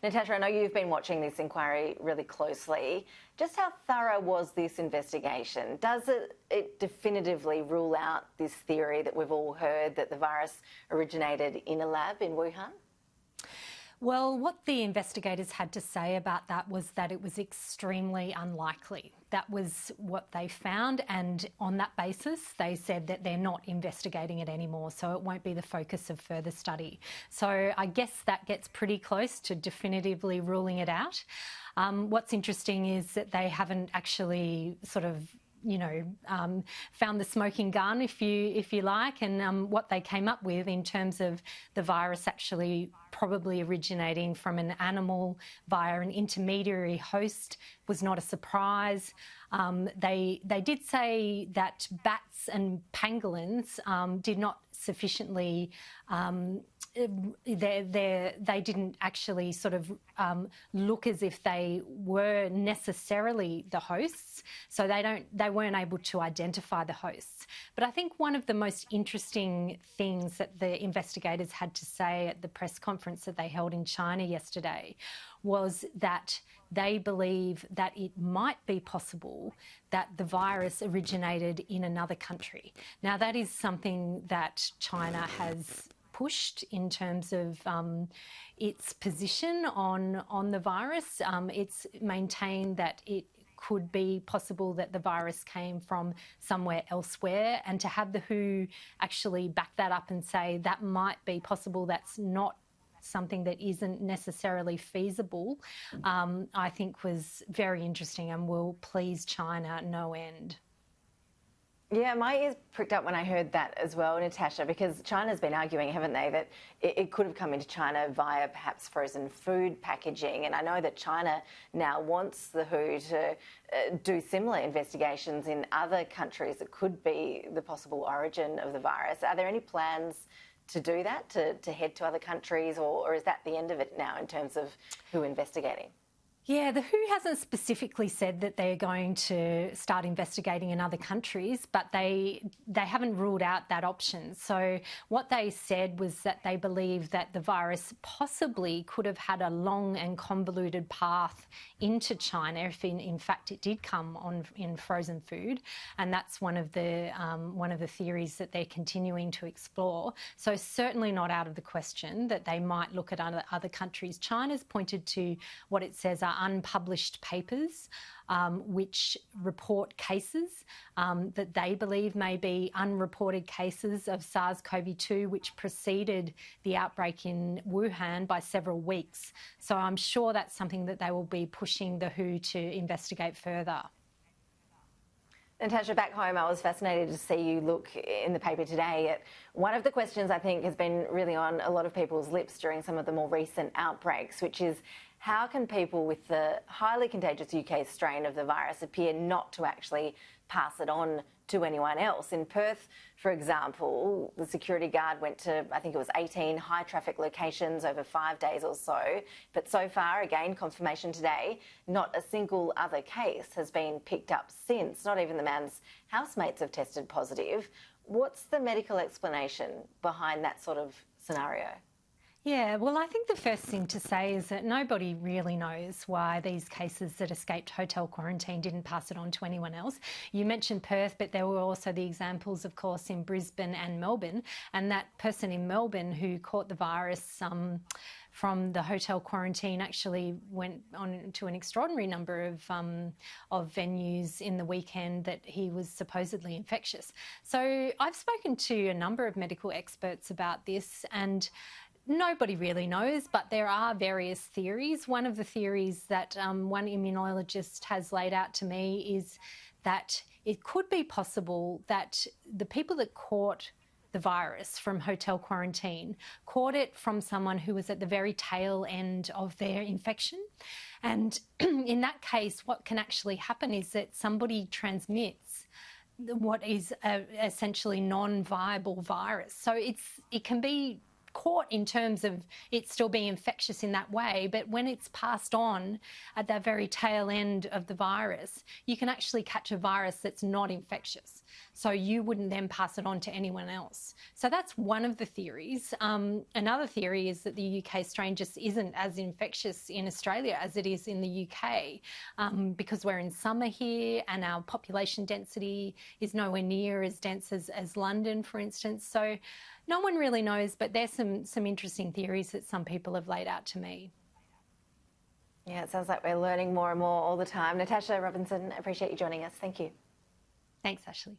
Natasha, I know you've been watching this inquiry really closely. Just how thorough was this investigation? Does it definitively rule out this theory that we've all heard that the virus originated in a lab in Wuhan? Well, what the investigators had to say about that was that it was extremely unlikely. That was what they found, and on that basis, they said that they're not investigating it anymore, so it won't be the focus of further study. So I guess that gets pretty close to definitively ruling it out. What's interesting is that they haven't actually found the smoking gun, if you like, and what they came up with in terms of the virus actually probably originating from an animal via an intermediary host was not a surprise. They did say that bats and pangolins did not sufficiently they didn't actually look as if they were necessarily the hosts, so they weren't able to identify the hosts. But I think one of the most interesting things that the investigators had to say at the press conference that they held in China yesterday was that they believe that it might be possible that the virus originated in another country. Now, that is something that China has pushed in terms of its position on the virus. It's maintained that it could be possible that the virus came from somewhere elsewhere, and to have the WHO actually back that up and say that might be possible, that's not something that isn't necessarily feasible, I think was very interesting and will please China no end. Yeah, my ears pricked up when I heard that as well, Natasha, because China's been arguing, haven't they, that it could have come into China via perhaps frozen food packaging. And I know that China now wants the WHO to do similar investigations in other countries that could be the possible origin of the virus. Are there any plans to do that, to head to other countries, or is that the end of it now in terms of WHO investigating? Yeah, the WHO hasn't specifically said that they're going to start investigating in other countries, but they haven't ruled out that option. So what they said was that they believe that the virus possibly could have had a long and convoluted path into China if in fact it did come in frozen food, and that's one of the theories that they're continuing to explore. So certainly not out of the question that they might look at other countries. China's pointed to what it says are unpublished papers which report cases that they believe may be unreported cases of SARS-CoV-2 which preceded the outbreak in Wuhan by several weeks. So I'm sure that's something that they will be pushing the WHO to investigate further. Natasha, back home, I was fascinated to see you look in the paper today at one of the questions I think has been really on a lot of people's lips during some of the more recent outbreaks, which is how can people with the highly contagious UK strain of the virus appear not to actually pass it on to anyone else? In Perth, for example, the security guard went to, I think it was 18 high traffic locations over 5 days or so. But so far, again, confirmation today, not a single other case has been picked up since. Not even the man's housemates have tested positive. What's the medical explanation behind that sort of scenario? Yeah, well, I think the first thing to say is that nobody really knows why these cases that escaped hotel quarantine didn't pass it on to anyone else. You mentioned Perth, but there were also the examples, of course, in Brisbane and Melbourne. And that person in Melbourne who caught the virus from the hotel quarantine actually went on to an extraordinary number of venues in the weekend that he was supposedly infectious. So I've spoken to a number of medical experts about this, and nobody really knows, but there are various theories. One of the theories that one immunologist has laid out to me is that it could be possible that the people that caught the virus from hotel quarantine caught it from someone who was at the very tail end of their infection. And in that case, what can actually happen is that somebody transmits what is a essentially non-viable virus. So it can be caught in terms of it still being infectious in that way, but when it's passed on at that very tail end of the virus, you can actually catch a virus that's not infectious. So you wouldn't then pass it on to anyone else. So that's one of the theories. Another theory is that the UK strain just isn't as infectious in Australia as it is in the UK, because we're in summer here and our population density is nowhere near as dense as London, for instance. So no one really knows, but there's some interesting theories that some people have laid out to me. Yeah, it sounds like we're learning more and more all the time. Natasha Robinson, appreciate you joining us. Thank you. Thanks, Ashley.